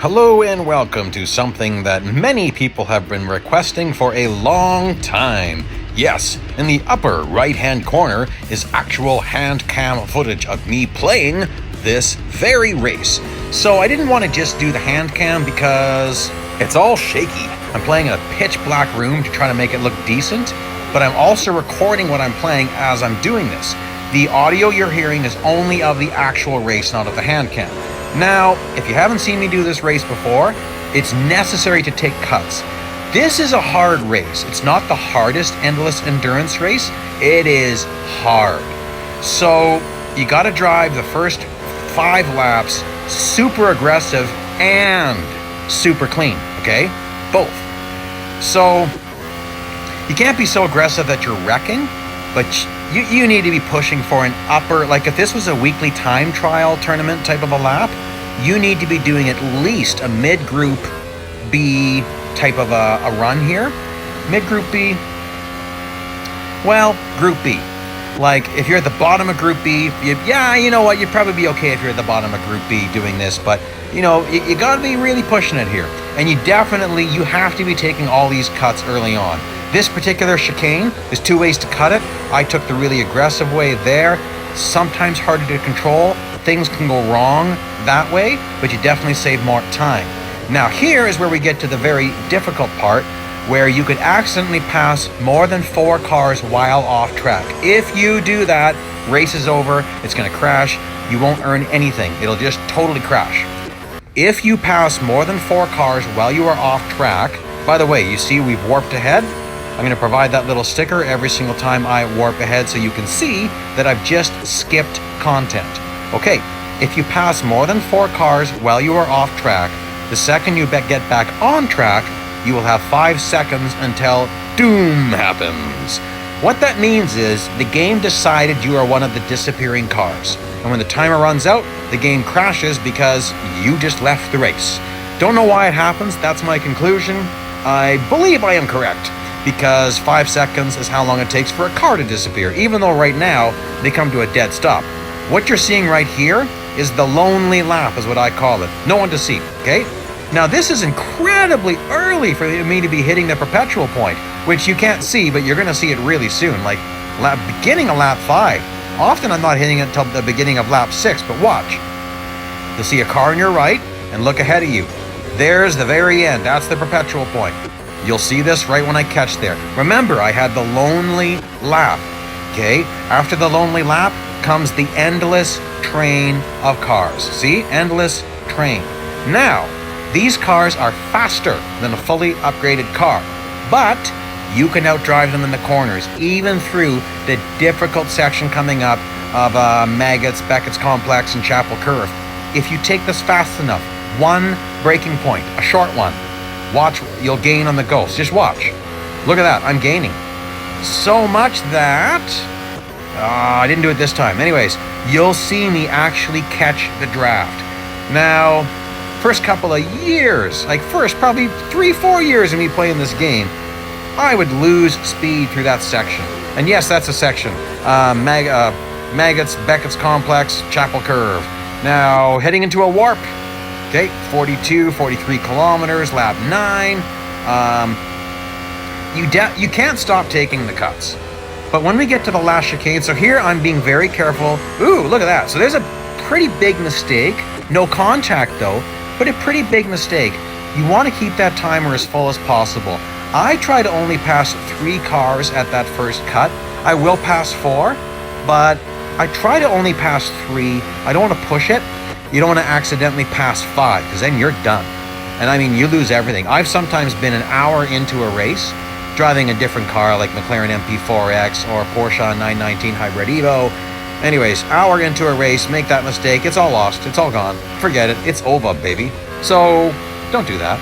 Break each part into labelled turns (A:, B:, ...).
A: Hello and welcome to something that many people have been requesting for a long time. Yes, in the upper right-hand corner is actual hand cam footage of me playing this very race. So I didn't want to just do the hand cam because it's all shaky. I'm playing in a pitch black room to try to make it look decent, but I'm also recording what I'm playing as I'm doing this. The audio you're hearing is only of the actual race, not of the hand cam. Now, if you haven't seen me do this race before, it's necessary to take cuts. This is a hard race. It's not the hardest endless endurance race. It is hard. So you got to drive the first 5 laps super aggressive and super clean, okay? Both. So you can't be so aggressive that you're wrecking, but you need to be pushing for an upper, like if this was a weekly time trial tournament type of a lap, you need to be doing at least a mid-group B type of a run here. Mid-group B, well, Group B. Like if you're at the bottom of Group B, you know what, you'd probably be okay if you're at the bottom of Group B doing this, but you know, you gotta be really pushing it here. And you have to be taking all these cuts early on. This particular chicane, there's 2 ways to cut it. I took the really aggressive way there. Sometimes harder to control. Things can go wrong that way, but you definitely save more time. Now here is where we get to the very difficult part, where you could accidentally pass more than 4 cars while off track. If you do that, race is over, it's gonna crash, you won't earn anything. It'll just totally crash. If you pass more than 4 cars while you are off track, by the way, you see we've warped ahead. I'm going to provide that little sticker every single time I warp ahead so you can see that I've just skipped content. Okay, if you pass more than 4 cars while you are off track, the second you get back on track, you will have 5 seconds until doom happens. What that means is the game decided you are one of the disappearing cars. And when the timer runs out, the game crashes because you just left the race. Don't know why it happens, that's my conclusion. I believe I am correct, because 5 seconds is how long it takes for a car to disappear, even though right now they come to a dead stop. What you're seeing right here is the lonely lap, is what I call it. No one to see, okay? Now this is incredibly early for me to be hitting the perpetual point, which you can't see, but you're gonna see it really soon, like beginning of lap 5. Often I'm not hitting it until the beginning of lap 6, but watch. You'll see a car on your right, and look ahead of you. There's the very end, that's the perpetual point. You'll see this right when I catch there. Remember, I had the lonely lap, okay? After the lonely lap comes the endless train of cars. See? Endless train. Now, these cars are faster than a fully upgraded car, but you can outdrive them in the corners, even through the difficult section coming up of Maggots, Beckett's Complex, and Chapel Curve. If you take this fast enough, 1 braking point, a short one, watch, you'll gain on the ghost. Just watch. Look at that, I'm gaining. So much that... I didn't do it this time. Anyways, you'll see me actually catch the draft. Now, first couple of years, like first probably 3-4 years of me playing this game, I would lose speed through that section. And yes, that's a section. Maggots, Beckett's Complex, Chapel Curve. Now, heading into a warp. Okay, 42, 43 kilometers, lap 9. You can't stop taking the cuts. But when we get to the last chicane, so here I'm being very careful. Ooh, look at that. So there's a pretty big mistake. No contact though, but a pretty big mistake. You want to keep that timer as full as possible. I try to only pass 3 cars at that first cut. I will pass 4, but I try to only pass 3. I don't want to push it. You don't want to accidentally pass 5, because then you're done. And I mean, you lose everything. I've sometimes been an hour into a race, driving a different car like McLaren MP4X or Porsche 919 Hybrid Evo. Anyways, hour into a race, make that mistake, it's all lost, it's all gone. Forget it, it's over, baby. So, don't do that.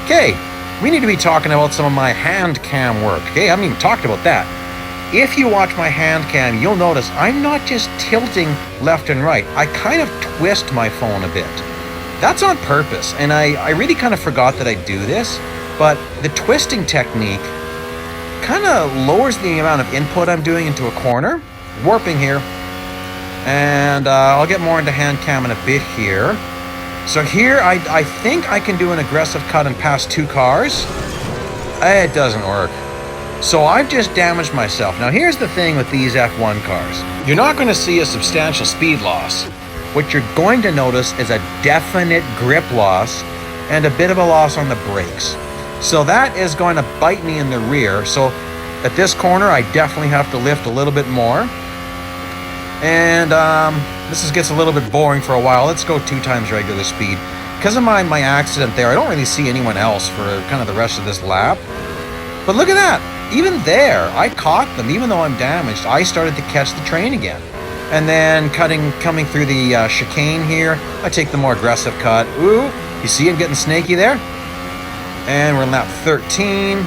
A: Okay, we need to be talking about some of my hand cam work. Okay, I haven't even talked about that. If you watch my hand cam, you'll notice I'm not just tilting left and right. I kind of twist my phone a bit. That's on purpose, and I really kind of forgot that I do this, but the twisting technique kind of lowers the amount of input I'm doing into a corner. Warping here, and I'll get more into hand cam in a bit here. So here, I think I can do an aggressive cut and pass 2 cars. It doesn't work. So I've just damaged myself. Now here's the thing with these F1 cars. You're not going to see a substantial speed loss. What you're going to notice is a definite grip loss and a bit of a loss on the brakes. So that is going to bite me in the rear. So at this corner, I definitely have to lift a little bit more. And this gets a little bit boring for a while. Let's go 2 times regular speed. Because of my accident there, I don't really see anyone else for kind of the rest of this lap. But look at that. Even there, I caught them. Even though I'm damaged, I started to catch the train again. And then coming through the chicane here, I take the more aggressive cut. Ooh, you see it getting snaky there? And we're in lap 13.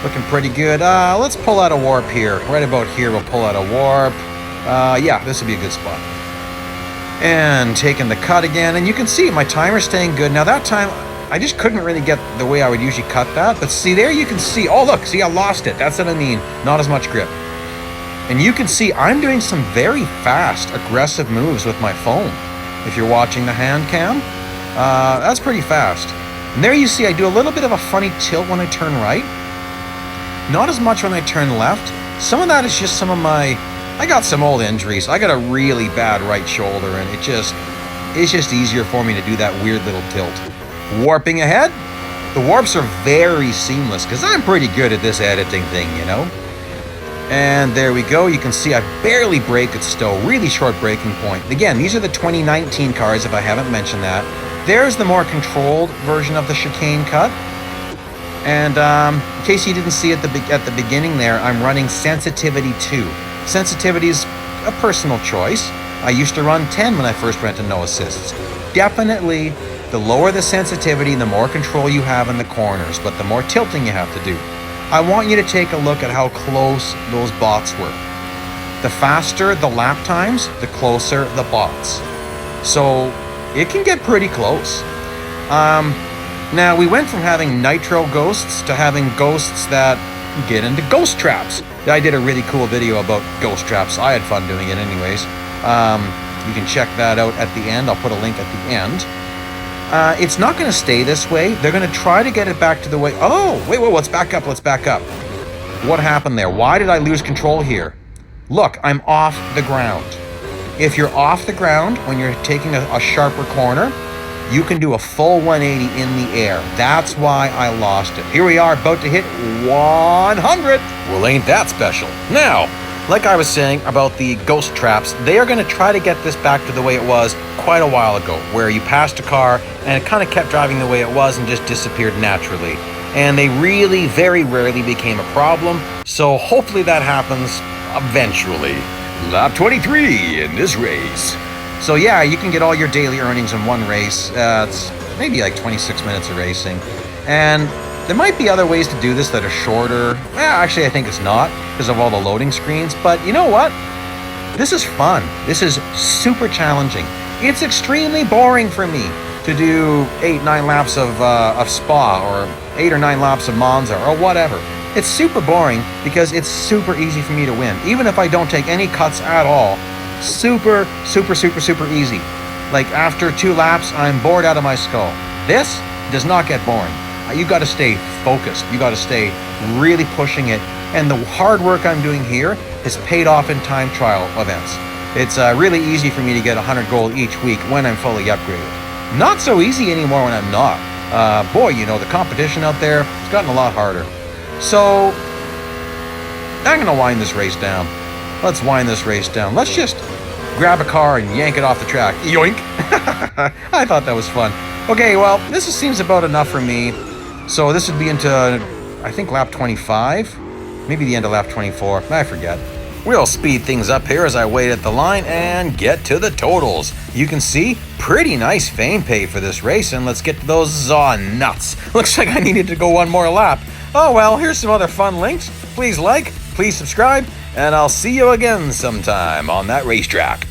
A: Looking pretty good. Let's pull out a warp here. Right about here, we'll pull out a warp. Yeah, this would be a good spot. And taking the cut again. And you can see my timer's staying good. Now that time, I just couldn't really get the way I would usually cut that. But see there, you can see. Oh, look, see, I lost it. That's what I mean. Not as much grip. And you can see I'm doing some very fast, aggressive moves with my phone. If you're watching the Handcam, that's pretty fast. And there you see I do a little bit of a funny tilt when I turn right. Not as much when I turn left. Some of that is just some of I got some old injuries. I got a really bad right shoulder, and it's just easier for me to do that weird little tilt. Warping ahead. The warps are very seamless because I'm pretty good at this editing thing, you know. And there we go. You can see I barely brake at Stowe. Really short braking point. Again, these are the 2019 cars, if I haven't mentioned that. There's the more controlled version of the chicane cut. And in case you didn't see at the beginning there, I'm running sensitivity 2. Sensitivity is a personal choice. I used to run 10 when I first went to no assists. Definitely, the lower the sensitivity, the more control you have in the corners, but the more tilting you have to do. I want you to take a look at how close those bots were. The faster the lap times, the closer the bots. So it can get pretty close. Now we went from having nitro ghosts to having ghosts that get into ghost traps. I did a really cool video about ghost traps. I had fun doing it anyways. You can check that out at the end. I'll put a link at the end. It's not going to stay this way. They're going to try to get it back to the way. Oh, wait, let's back up. Let's back up. What happened there? Why did I lose control here? Look, I'm off the ground. If you're off the ground when you're taking a sharper corner, you can do a full 180 in the air. That's why I lost it. Here we are, about to hit 100. Well, ain't that special. Now, like I was saying about the ghost traps, they are going to try to get this back to the way it was quite a while ago, where you passed a car and it kind of kept driving the way it was and just disappeared naturally. And they really, very rarely became a problem, so hopefully that happens eventually. Lap 23 in this race. So yeah, you can get all your daily earnings in one race. It's maybe like 26 minutes of racing. And there might be other ways to do this that are shorter. Actually, I think it's not because of all the loading screens. But you know what? This is fun. This is super challenging. It's extremely boring for me to do 8-9 laps of Spa or 8 or 9 laps of Monza or whatever. It's super boring because it's super easy for me to win. Even if I don't take any cuts at all, super, super, super, super easy. Like after 2 laps, I'm bored out of my skull. This does not get boring. You got to stay focused. You got to stay really pushing it. And the hard work I'm doing here has paid off in time trial events. It's really easy for me to get 100 gold each week when I'm fully upgraded. Not so easy anymore when I'm not. Boy, you know, the competition out there, it's gotten a lot harder. So, I'm going to wind this race down. Let's wind this race down. Let's just grab a car and yank it off the track. Yoink! I thought that was fun. Okay, well, this seems about enough for me. So this would be into, I think, lap 25. Maybe the end of lap 24. I forget. We'll speed things up here as I wait at the line and get to the totals. You can see, pretty nice fame pay for this race, and let's get to those nuts. Looks like I needed to go one more lap. Oh well, here's some other fun links. Please like, please subscribe, and I'll see you again sometime on that racetrack.